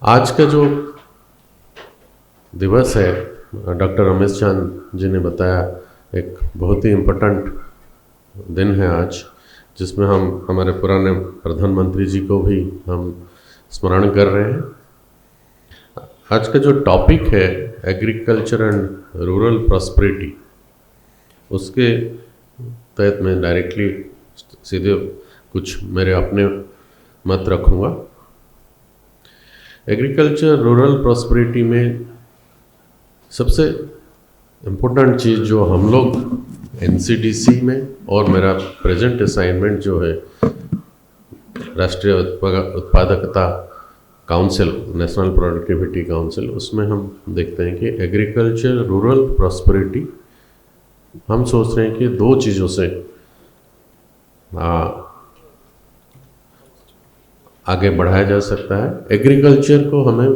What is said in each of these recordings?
आज का जो दिवस है, डॉक्टर रमेश चांद जी ने बताया, एक बहुत ही इम्पोर्टेंट दिन है आज, जिसमें हम हमारे पुराने प्रधानमंत्री जी को भी हम स्मरण कर रहे हैं। आज का जो टॉपिक है एग्रीकल्चर एंड रूरल प्रॉस्पेरिटी, उसके तहत मैं डायरेक्टली सीधे कुछ मेरे अपने मत रखूँगा। एग्रीकल्चर रूरल प्रॉस्पेरिटी में सबसे इम्पोर्टेंट चीज़ जो हम लोग एनसीडीसी में और मेरा प्रेजेंट असाइनमेंट जो है राष्ट्रीय उत्पादकता काउंसिल, नेशनल प्रोडक्टिविटी काउंसिल, उसमें हम देखते हैं कि एग्रीकल्चर रूरल प्रॉस्पेरिटी हम सोच रहे हैं कि दो चीज़ों से आगे बढ़ाया जा सकता है। एग्रीकल्चर को हमें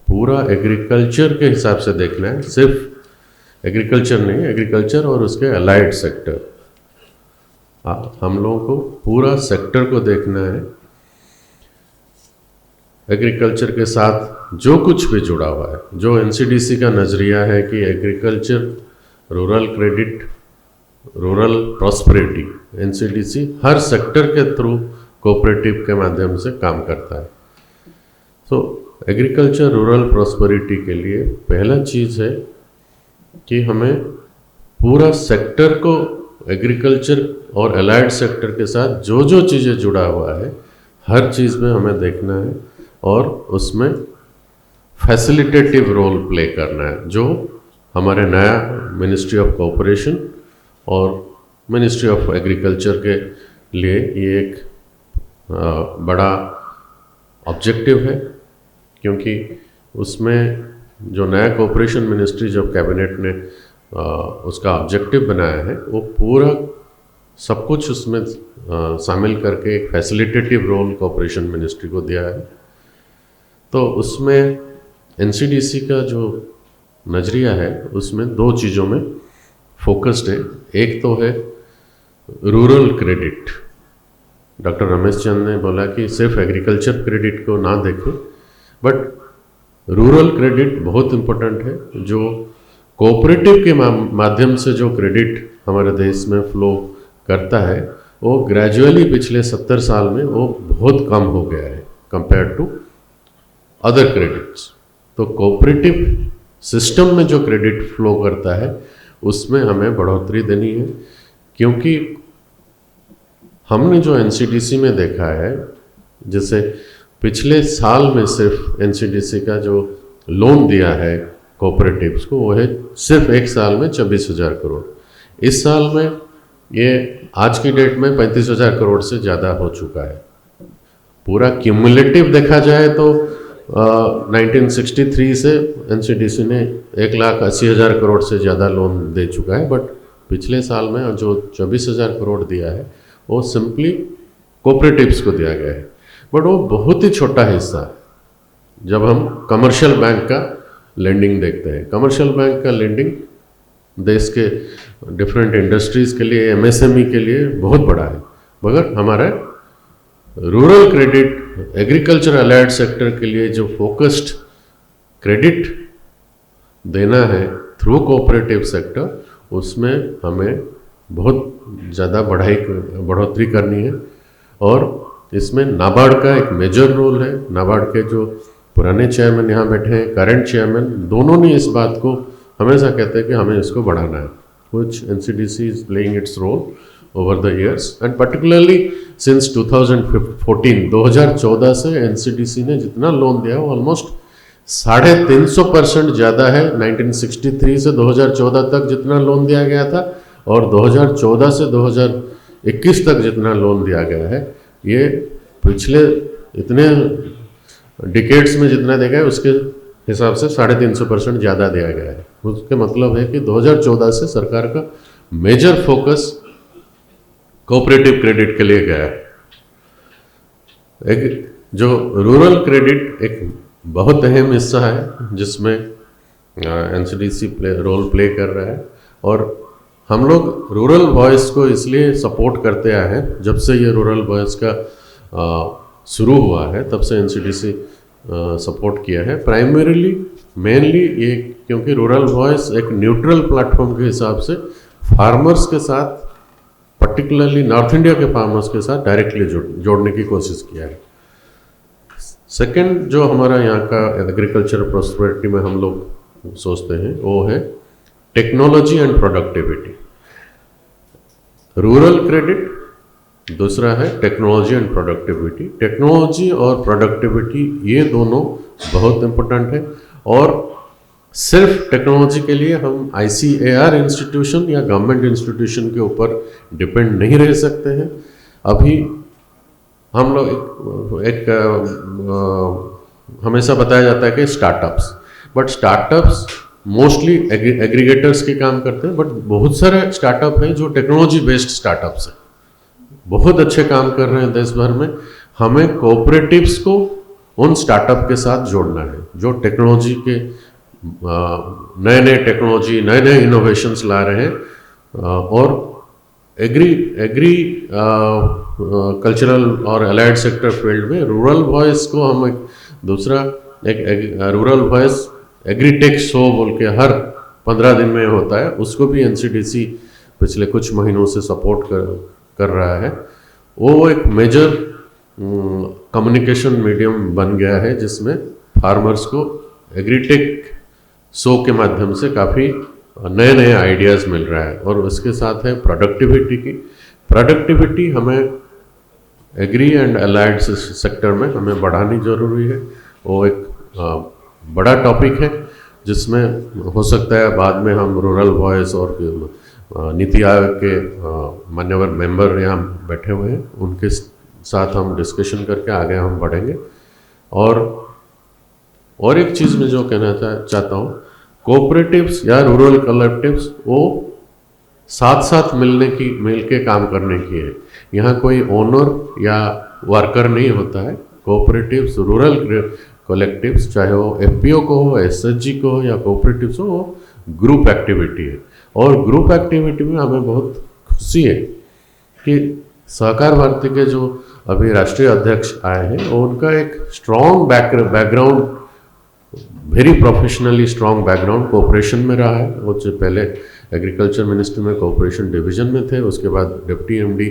पूरा एग्रीकल्चर के हिसाब से देखना है, सिर्फ एग्रीकल्चर नहीं, एग्रीकल्चर और उसके अलाइड सेक्टर, हम लोगों को पूरा सेक्टर को देखना है। एग्रीकल्चर के साथ जो कुछ भी जुड़ा हुआ है, जो एनसीडीसी का नज़रिया है कि agriculture rural credit rural prosperity, NCDC हर सेक्टर के थ्रू कोऑपरेटिव के माध्यम से काम करता है। तो एग्रीकल्चर रूरल प्रॉस्पेरिटी के लिए पहला चीज़ है कि हमें पूरा सेक्टर को, एग्रीकल्चर और अलाइड सेक्टर के साथ जो जो चीज़ें जुड़ा हुआ है, हर चीज़ में हमें देखना है और उसमें फैसिलिटेटिव रोल प्ले करना है, जो हमारे नया मिनिस्ट्री ऑफ कोऑपरेशन और मिनिस्ट्री ऑफ एग्रीकल्चर के लिए ये एक बड़ा ऑब्जेक्टिव है, क्योंकि उसमें जो नया कोऑपरेशन मिनिस्ट्री जब कैबिनेट ने उसका ऑब्जेक्टिव बनाया है, वो पूरा सब कुछ उसमें शामिल करके एक फैसिलिटेटिव रोल कोऑपरेशन मिनिस्ट्री को दिया है। तो उसमें एनसीडीसी का जो नज़रिया है उसमें दो चीज़ों में फोकस्ड है। एक तो है rural credit. Doctor Ramesh Chand ने बोला कि सिर्फ एग्रीकल्चर क्रेडिट को ना देखें, बट रूरल क्रेडिट बहुत इम्पोर्टेंट है। जो कोऑपरेटिव के माध्यम से जो क्रेडिट हमारे देश में फ्लो करता है, वो ग्रेजुअली पिछले 70 साल में वो बहुत कम हो गया है कंपेयर टू अदर क्रेडिट्स। तो कोऑपरेटिव सिस्टम में जो क्रेडिट फ्लो करता है उसमें हमें बढ़ोतरी देनी है, क्योंकि हमने जो एनसीडीसी में देखा है, जैसे पिछले साल में सिर्फ एनसीडीसी का जो लोन दिया है कोऑपरेटिव्स को, वो है सिर्फ एक साल में 26,000 करोड़। इस साल में ये आज की डेट में 35,000 करोड़ से ज़्यादा हो चुका है। पूरा क्यूमुलेटिव देखा जाए तो 1963 से एनसीडीसी ने 1,80,000 करोड़ से ज़्यादा लोन दे चुका है, बट पिछले साल में जो 24,000 करोड़ दिया है वो सिंपली कोऑपरेटिव्स को दिया गया है, बट वो बहुत ही छोटा हिस्सा है। जब हम कमर्शियल बैंक का लेंडिंग देखते हैं, कमर्शियल बैंक का लेंडिंग देश के डिफरेंट इंडस्ट्रीज़ के लिए, एमएसएमई के लिए बहुत बड़ा है, मगर हमारा rural credit, agriculture allied sector के लिए जो फोकस्ड क्रेडिट देना है थ्रू कोऑपरेटिव सेक्टर, उसमें हमें बहुत ज़्यादा बढ़ोतरी करनी है। और इसमें नाबार्ड का एक मेजर रोल है। नाबार्ड के जो पुराने चेयरमैन यहाँ बैठे हैं, करंट चेयरमैन, दोनों ने इस बात को हमेशा कहते हैं कि हमें इसको बढ़ाना है, which NCDC is playing its role over the years and particularly since 2014 से NCDC ने जितना लोन दिया वो ऑलमोस्ट 350% ज़्यादा है। 1963 से 2014 तक जितना लोन दिया गया था और 2014 से 2021 तक जितना लोन दिया गया है, ये पिछले इतने डिकेड्स में जितना दिया गया उसके हिसाब से 350% ज़्यादा दिया गया है। उसके मतलब है कि 2014 से सरकार का मेजर फोकस कोऑपरेटिव क्रेडिट के लिए गया है। एक जो रूरल क्रेडिट एक बहुत अहम हिस्सा है, जिसमें एनसीडीसी रोल प्ले कर रहा है। और हम लोग रूरल वॉइस को इसलिए सपोर्ट करते आए हैं, जब से ये रूरल वॉइस का शुरू हुआ है तब से एनसीडीसी सपोर्ट किया है। प्राइमरीली मेनली ये क्योंकि रूरल वॉइस एक न्यूट्रल प्लेटफॉर्म के हिसाब से फार्मर्स के साथ, पर्टिकुलरली नॉर्थ इंडिया के फार्मर्स के साथ डायरेक्टली जोड़ने की कोशिश किया है। सेकंड जो हमारा यहाँ का एग्रीकल्चर प्रॉस्पेरिटी में हम लोग सोचते हैं वो है technology and productivity. Rural credit, दूसरा है टेक्नोलॉजी एंड प्रोडक्टिविटी। टेक्नोलॉजी और प्रोडक्टिविटी ये दोनों बहुत इम्पोर्टेंट है, और सिर्फ टेक्नोलॉजी के लिए हम ICAR इंस्टीट्यूशन या गवर्नमेंट इंस्टीट्यूशन के ऊपर डिपेंड नहीं रह सकते हैं। अभी हम लोग हमेशा बताया जाता है कि startups, but startups mostly aggregators के काम करते हैं, बट बहुत सारे स्टार्टअप हैं जो टेक्नोलॉजी बेस्ड स्टार्टअप्स हैं, बहुत अच्छे काम कर रहे हैं देश भर में। हमें कोऑपरेटिव्स को उन स्टार्टअप के साथ जोड़ना है जो टेक्नोलॉजी के नए टेक्नोलॉजी, नए इनोवेशंस ला रहे हैं, और एग्री कल्चरल और अलाइड सेक्टर फील्ड में रूरल वॉइस को हम एक रूरल वॉइस एग्रीटेक शो बोल के हर 15 दिन में होता है, उसको भी NCDC पिछले कुछ महीनों से सपोर्ट कर रहा है। वो एक मेजर कम्युनिकेशन मीडियम बन गया है जिसमें फार्मर्स को एग्रीटेक शो के माध्यम से काफ़ी नए आइडियाज़ मिल रहा है। और उसके साथ है प्रोडक्टिविटी की। प्रोडक्टिविटी हमें एग्री एंड अलाइड सेक्टर में हमें बढ़ानी जरूरी है। वो एक बड़ा टॉपिक है जिसमें हो सकता है बाद में हम रूरल वॉइस और नीति आयोग के मान्यवर मेंबर यहाँ बैठे हुए हैं, उनके साथ हम डिस्कशन करके आगे हम बढ़ेंगे। और एक चीज़ मैं जो कहना चाहता हूँ, कोऑपरेटिव्स या रूरल कलेक्टिव्स वो साथ साथ मिल के काम करने की है। यहाँ कोई ओनर या वर्कर नहीं होता है। कोऑपरेटिव्स, रूरल कलेक्टिव्स, चाहे वो FPO को हो, SHG को हो या कोऑपरेटिव्स हो, वो ग्रुप एक्टिविटी है। और ग्रुप एक्टिविटी में हमें बहुत खुशी है कि सहकार भारती के जो अभी राष्ट्रीय अध्यक्ष आए हैं, उनका एक strong background, very professionally strong background cooperation में रहा है। वो जो पहले एग्रीकल्चर मिनिस्ट्री में कोऑपरेशन डिवीजन में थे, उसके बाद डिप्टी MD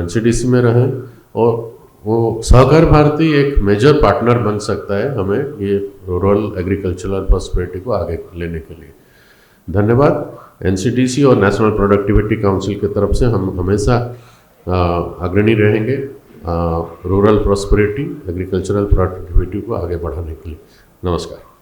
NCDC में रहे, और वो सहकार भारती एक मेजर पार्टनर बन सकता है हमें ये रूरल एग्रीकल्चरल प्रॉस्पेरिटी को आगे लेने के लिए। धन्यवाद। NCDC और नेशनल प्रोडक्टिविटी काउंसिल की तरफ से हम हमेशा अग्रणी रहेंगे रूरल प्रॉस्पेरिटी, एग्रीकल्चरल प्रोडक्टिविटी को आगे बढ़ाने के लिए। नमस्कार।